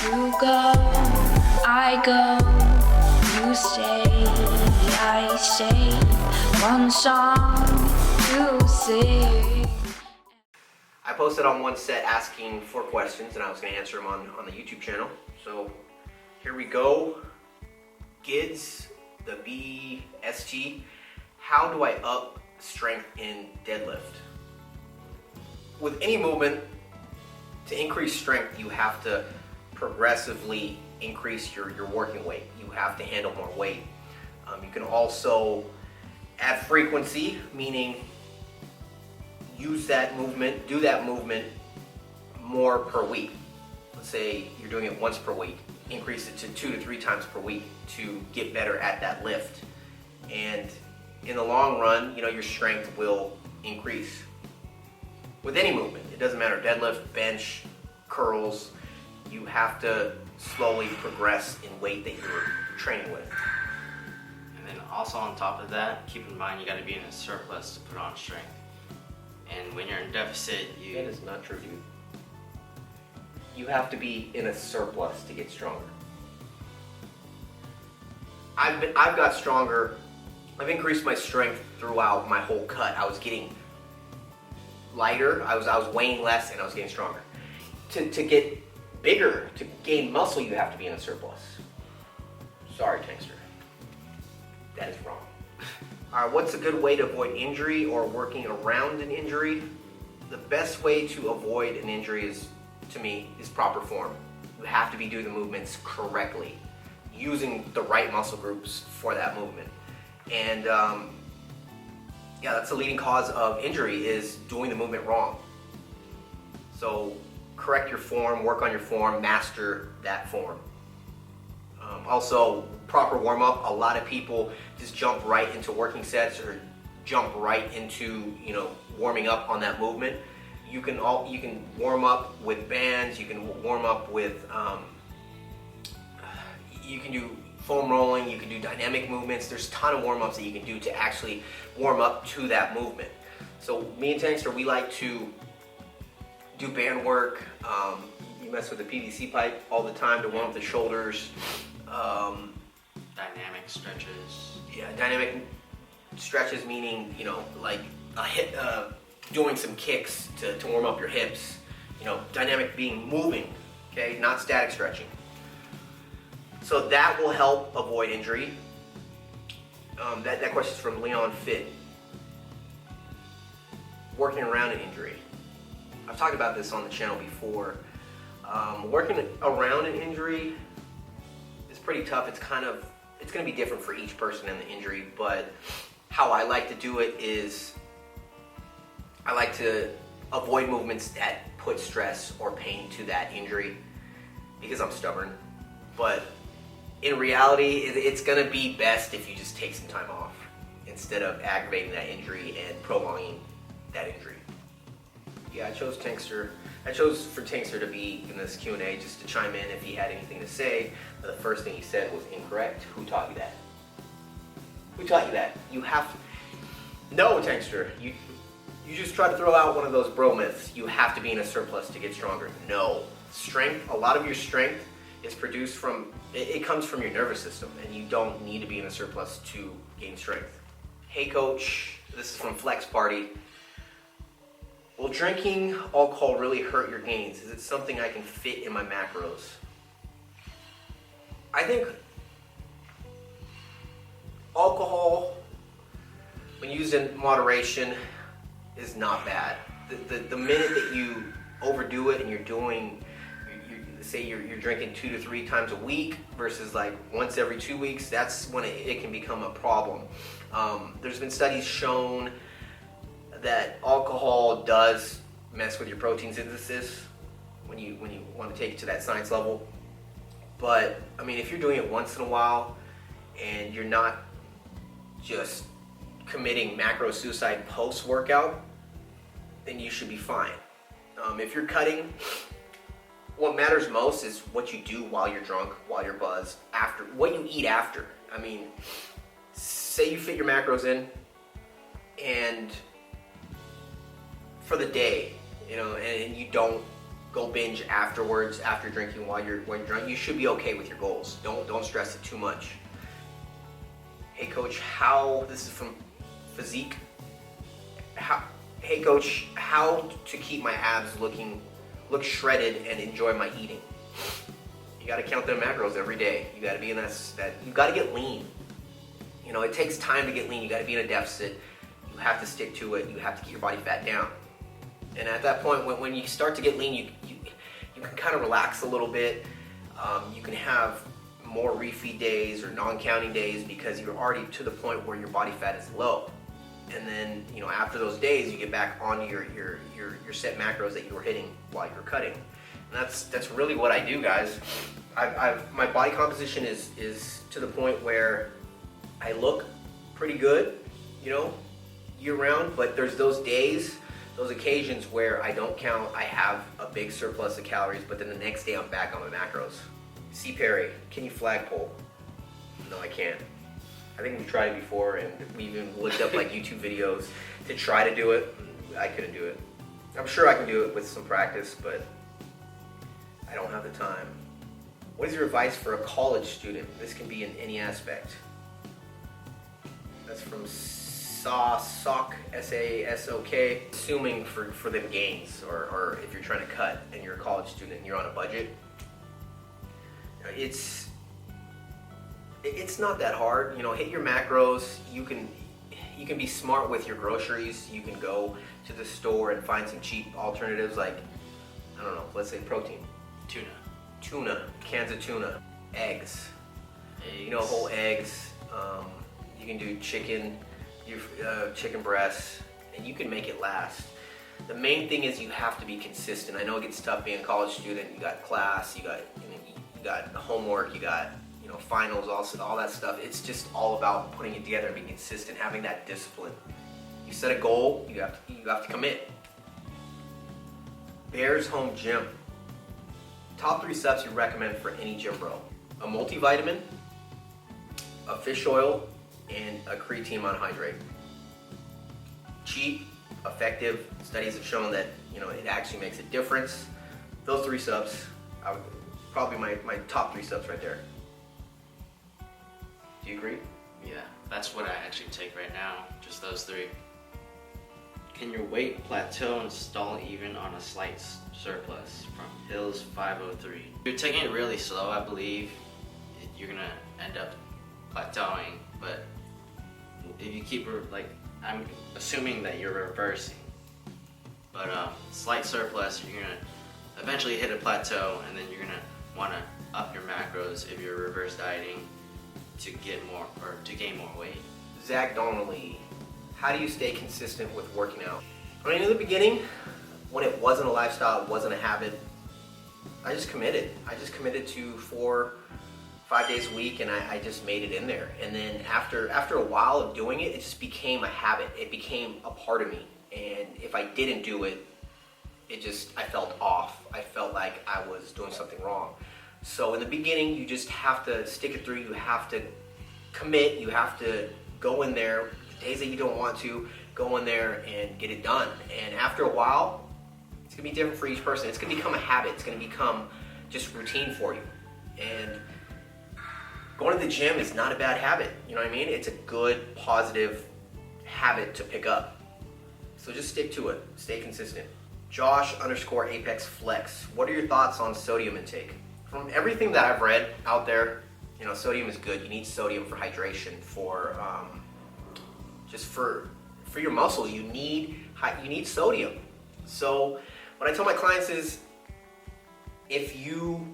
You go, I go, you stay, I stay. One song to sing. I posted on OneSet asking for questions, and I was going to answer them on the YouTube channel. So here we go. GIDS, the BST. How do I up strength in deadlift? With any movement, to increase strength, you have to progressively increase your working weight. You have to handle more weight. You can also add frequency, meaning use that movement, do that movement more per week. Let's say you're doing it once per week. Increase it to 2 to 3 times per week to get better at that lift. And in the long run, your strength will increase. With any movement, it doesn't matter, deadlift, bench, curls, you have to slowly progress in weight that you're training with. And then also on top of that, keep in mind you got to be in a surplus to put on strength. And when you're in deficit, That is not true, dude. You have to be in a surplus to get stronger. I've got stronger. I've increased my strength throughout my whole cut. I was getting lighter. I was weighing less, and I was getting stronger. To get bigger, to gain muscle, you have to be in a surplus. Sorry, Tankster. That is wrong. All right, what's a good way to avoid injury or working around an injury? The best way to avoid an injury to me, is proper form. You have to be doing the movements correctly, using the right muscle groups for that movement. And yeah, that's the leading cause of injury, is doing the movement wrong. So correct your form, work on your form, master that form. Also, proper warm-up. A lot of people just jump right into working sets or jump right into warming up on that movement. You can warm up with bands. You can warm up with you can do foam rolling. You can do dynamic movements. There's a ton of warm-ups that you can do to actually warm up to that movement. So me and Tankster, we like to do band work. You mess with the PVC pipe all the time to warm up the shoulders. dynamic stretches. Yeah, dynamic stretches meaning, like a hip, doing some kicks to warm up your hips. Dynamic being moving, okay, not static stretching. So that will help avoid injury. That question is from Leon Fit. Working around an injury. I've talked about this on the channel before. Working around an injury is pretty tough. It's going to be different for each person in the injury, but how I like to do it is I like to avoid movements that put stress or pain to that injury because I'm stubborn. But in reality, it's going to be best if you just take some time off instead of aggravating that injury and prolonging that injury. Yeah, I chose for Tankster to be in this Q&A just to chime in if he had anything to say. But the first thing he said was incorrect. Who taught you that? Who taught you that? No, Tankster. You just try to throw out one of those bro myths. You have to be in a surplus to get stronger. No. Strength, a lot of your strength is produced from, it comes from your nervous system, and you don't need to be in a surplus to gain strength. Hey coach, this is from Flex Party. Will drinking alcohol really hurt your gains? Is it something I can fit in my macros? I think alcohol, when used in moderation, is not bad. The minute that you overdo it and say you're drinking 2 to 3 times a week versus like once every 2 weeks, that's when it can become a problem. There's been studies shown that alcohol does mess with your protein synthesis when you want to take it to that science level. But I mean, if you're doing it once in a while and you're not just committing macro suicide post-workout, then you should be fine. If you're cutting, what matters most is what you do while you're drunk, while you're buzzed, after, what you eat after. I mean, say you fit your macros in and for the day, and you don't go binge afterwards, after drinking while you're drunk, you should be okay with your goals. Don't stress it too much. Hey coach, this is from Physique. Hey coach, how to keep my abs look shredded and enjoy my eating? You got to count them macros every day. You got to be in that. You got to get lean. You know, it takes time to get lean. You got to be in a deficit. You have to stick to it. You have to keep your body fat down. And at that point, when you start to get lean, you can kind of relax a little bit. You can have more refeed days or non-counting days because you're already to the point where your body fat is low. And then, you know, after those days, you get back on your set macros that you were hitting while you're cutting. And that's really what I do, guys. My body composition is to the point where I look pretty good, you know, year round. But there's those days, those occasions where I don't count. I have a big surplus of calories, but then the next day I'm back on my macros. C. Perry, can you flagpole? No, I can't. I think we've tried it before, and we even looked up like YouTube videos to try to do it. I couldn't do it. I'm sure I can do it with some practice, but I don't have the time. What is your advice for a college student? This can be in any aspect. That's from SASOK, S-A-S-O-K. Assuming for them gains, or if you're trying to cut and you're a college student and you're on a budget, it's not that hard. You know, hit your macros. You can be smart with your groceries. You can go to the store and find some cheap alternatives like, I don't know, let's say protein. Tuna, cans of tuna, eggs. You know, whole eggs. You can do chicken breasts, and you can make it last. The main thing is you have to be consistent. I know it gets tough being a college student. You got class, you got homework, you got finals, all that stuff. It's just all about putting it together and being consistent, having that discipline. You set a goal, you have to commit. Bears Home Gym. Top 3 steps you recommend for any gym bro. A multivitamin, a fish oil, and a creatine monohydrate. Cheap, effective. Studies have shown that it actually makes a difference. Those 3 steps, probably my top 3 steps right there. Do you agree? Yeah, that's what I actually take right now, just those 3. Can your weight plateau and stall even on a slight surplus? From Hills 503. If you're taking it really slow, I believe you're gonna end up plateauing, but if you keep, I'm assuming that you're reversing, but slight surplus, you're gonna eventually hit a plateau, and then you're gonna wanna up your macros if you're reverse dieting to get more, or to gain more weight. Zach Donnelly, how do you stay consistent with working out? I mean, in the beginning, when it wasn't a lifestyle, it wasn't a habit, I just committed. I just committed to 4-5 days a week, and I just made it in there. And then after a while of doing it, it just became a habit. It became a part of me. And if I didn't do it, I felt off. I felt like I was doing something wrong. So in the beginning, you just have to stick it through. You have to commit. You have to go in there. The days that you don't want to, go in there and get it done. And after a while, it's gonna be different for each person. It's gonna become a habit. It's gonna become just routine for you. And going to the gym is not a bad habit. You know what I mean? It's a good, positive habit to pick up. So just stick to it. Stay consistent. Josh_Apex Flex. What are your thoughts on sodium intake? From everything that I've read out there, sodium is good. You need sodium for hydration, for just for your muscles. You need sodium. So what I tell my clients is, if you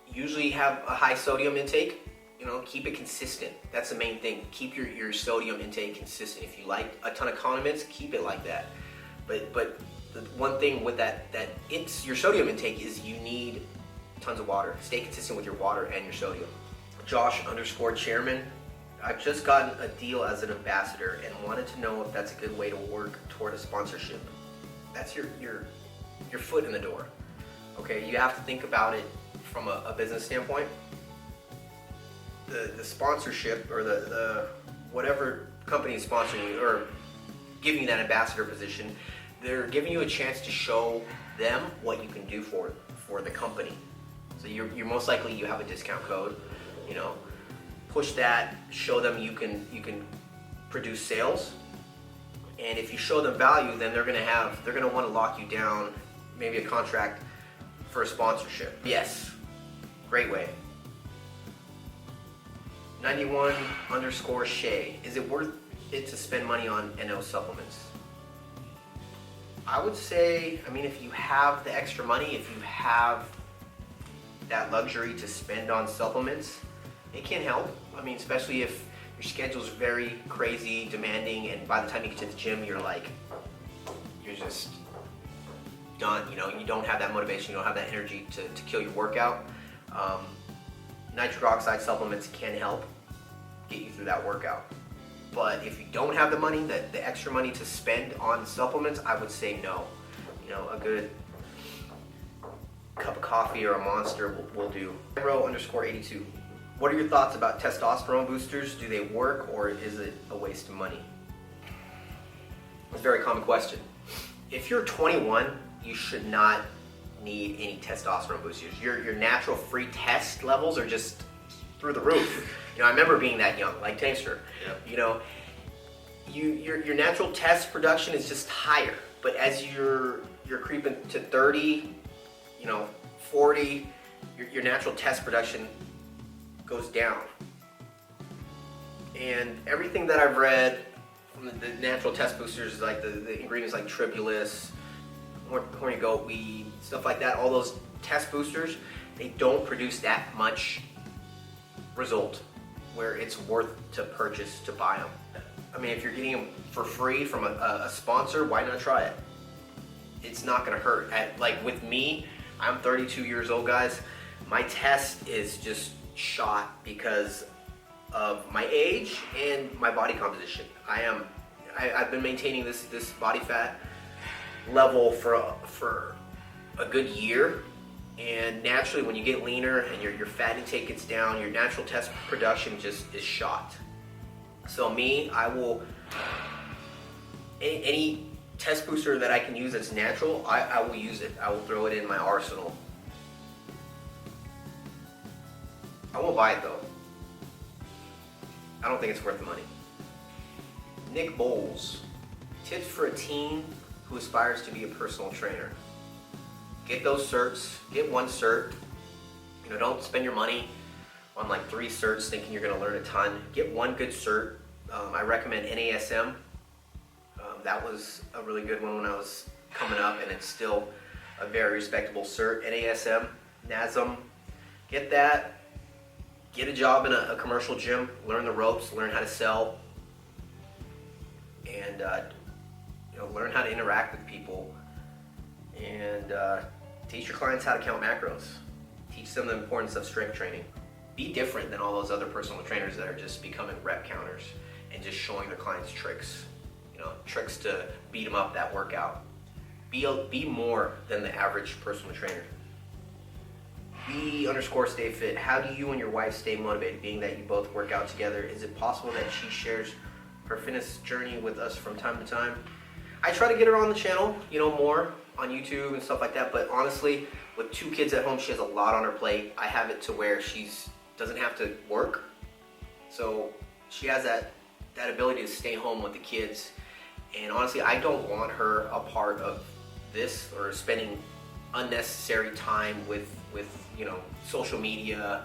usually have a high sodium intake, keep it consistent. That's the main thing. Keep your sodium intake consistent. If you like a ton of condiments, keep it like that. But the one thing with that it's your sodium intake is you need tons of water. Stay consistent with your water and your sodium. Josh_Chairman. I've just gotten a deal as an ambassador and wanted to know if that's a good way to work toward a sponsorship. That's your foot in the door. Okay, you have to think about it from a business standpoint. The sponsorship, or the whatever company is sponsoring you or giving you that ambassador position, they're giving you a chance to show them what you can do for the company. So you're most likely you have a discount code, you know, push that, show them you can produce sales, and if you show them value, then they're gonna want to lock you down, maybe a contract for a sponsorship. Yes, great way. 91_Shay, is it worth it to spend money on NO supplements? I would say, I mean, if you have the extra money, if you have that luxury to spend on supplements, it can help. I mean, especially if your schedule's very crazy, demanding, and by the time you get to the gym, you're just done. You know, you don't have that motivation, you don't have that energy to kill your workout. Nitric oxide supplements can help get you through that workout. But if you don't have the money, the extra money to spend on supplements, I would say no. You know, a good cup of coffee or a Monster will do. Ro_82. What are your thoughts about testosterone boosters? Do they work, or is it a waste of money? It's a very common question. If you're 21, you should not need any testosterone boosters. Your natural free test levels are just through the roof. You know, I remember being that young, like Tankster. Yep. You know, your natural test production is just higher, but as you're creeping to 30, you know, 40, your natural test production goes down. And everything that I've read from the natural test boosters, like the ingredients like tribulus, horny goat weed, stuff like that, all those test boosters, they don't produce that much result where it's worth to purchase, to buy them. I mean, if you're getting them for free from a sponsor, why not try it? It's not gonna hurt. Like with me, I'm 32 years old, guys. My test is just shot because of my age and my body composition. I've been maintaining this body fat level for a good year, and naturally when you get leaner and your fat intake gets down, your natural test production just is shot. So me, I will, any test booster that I can use that's natural, I will use it. I will throw it in my arsenal. I won't buy it though. I don't think it's worth the money. Nick Bowles, tips for a teen who aspires to be a personal trainer. Get those certs, get one cert. You know, don't spend your money on like 3 certs thinking you're gonna learn a ton. Get one good cert. I recommend NASM. That was a really good one when I was coming up, and it's still a very respectable cert. NASM, NASM, get that. Get a job in a commercial gym, learn the ropes, learn how to sell, and you know, learn how to interact with people, and teach your clients how to count macros. Teach them the importance of strength training. Be different than all those other personal trainers that are just becoming rep counters and just showing their clients tricks. You know, tricks to beat them up that workout. Be more than the average personal trainer. B_stay fit. How do you and your wife stay motivated, being that you both work out together? Is it possible that she shares her fitness journey with us from time to time? I try to get her on the channel, you know, more on YouTube and stuff like that, but honestly, with 2 kids at home, she has a lot on her plate. I have it to where she's doesn't have to work, so she has that ability to stay home with the kids. And honestly, I don't want her a part of this or spending unnecessary time with you know, social media,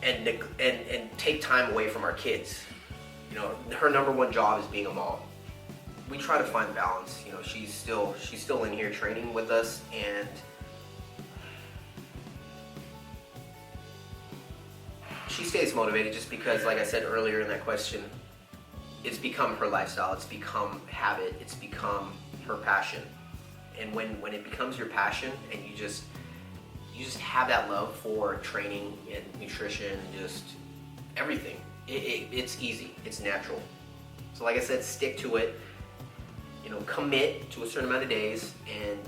and take time away from our kids. You know, her number one job is being a mom. We try to find balance. You know, she's still in here training with us, and she stays motivated just because, like I said earlier in that question, it's become her lifestyle, it's become habit, it's become her passion. And when it becomes your passion and you just have that love for training and nutrition and just everything, it's easy, it's natural. So like I said, stick to it, you know, commit to a certain amount of days and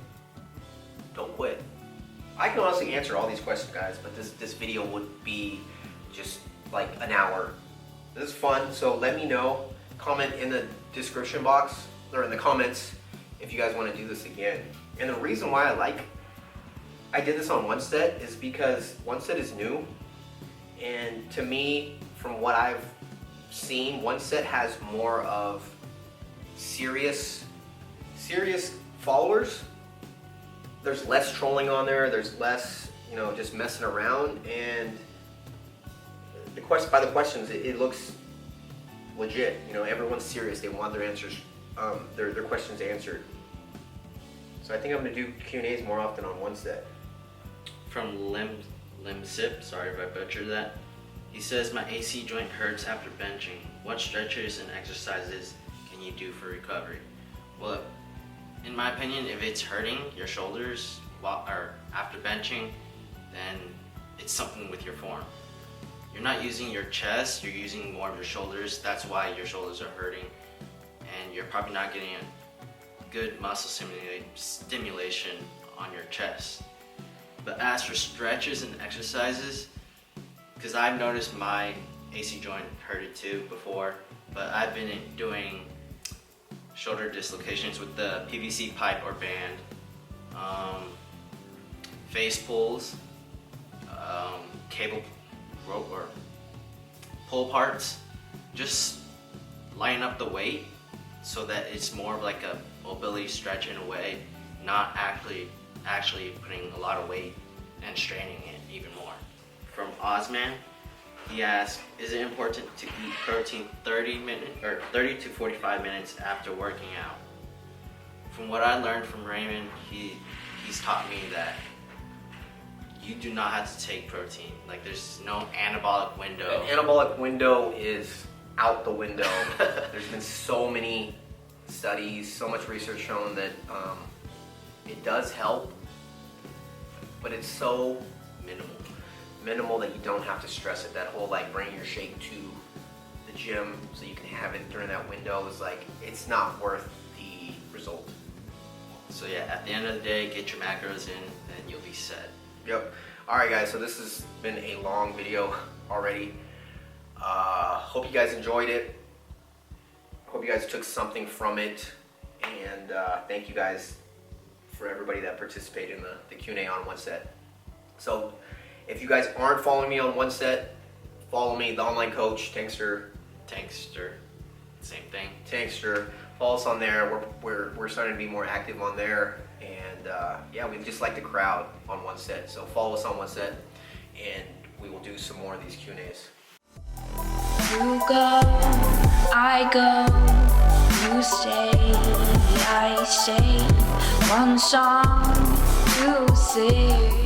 don't quit. I can honestly answer all these questions, guys, but this video would be just like an hour. This is fun, so let me know. Comment in the description box or in the comments if you guys want to do this again. And the reason why I did this on OneSet is because OneSet is new, and to me, from what I've seen, OneSet has more of serious followers. There's less trolling on there. There's less, you know, just messing around. And by the questions, it looks legit. You know, everyone's serious. They want their answers, their questions answered. So I think I'm gonna do Q&As more often on OneSet. From Limsip, sorry if I butchered that. He says, my AC joint hurts after benching. What stretches and exercises can you do for recovery? Well, in my opinion, if it's hurting your shoulders or after benching, then it's something with your form. You're not using your chest, you're using more of your shoulders. That's why your shoulders are hurting, and you're probably not getting a good muscle stimulation on your chest. But as for stretches and exercises, because I've noticed my AC joint hurted too before, but I've been doing shoulder dislocations with the PVC pipe or band, face pulls, cable rope or pull parts, just line up the weight so that it's more of like a mobility stretch in a way, not actually putting a lot of weight and straining it even more. From Ozman, he asked, is it important to eat protein 30 to 45 minutes after working out? From what I learned from Raymond, he's taught me that you do not have to take protein. Like, there's no anabolic window. The anabolic window is out the window. There's been so many studies, so much research shown that it does help, but it's so minimal that you don't have to stress it. That whole like bringing your shake to the gym so you can have it during that window is like, it's not worth the result. So yeah, at the end of the day, get your macros in and you'll be set. Yep. Alright guys, so this has been a long video already. Hope you guys enjoyed it. Hope you guys took something from it. And thank you guys for everybody that participated in the Q&A on OneSet. So if you guys aren't following me on OneSet, follow me, the online coach, Tankster, same thing. Tankster. Follow us on there. We're starting to be more active on there, and yeah, we just like the crowd on OneSet. So follow us on OneSet, and we will do some more of these Q&As. You go, I go, you stay, I stay. One song to sing.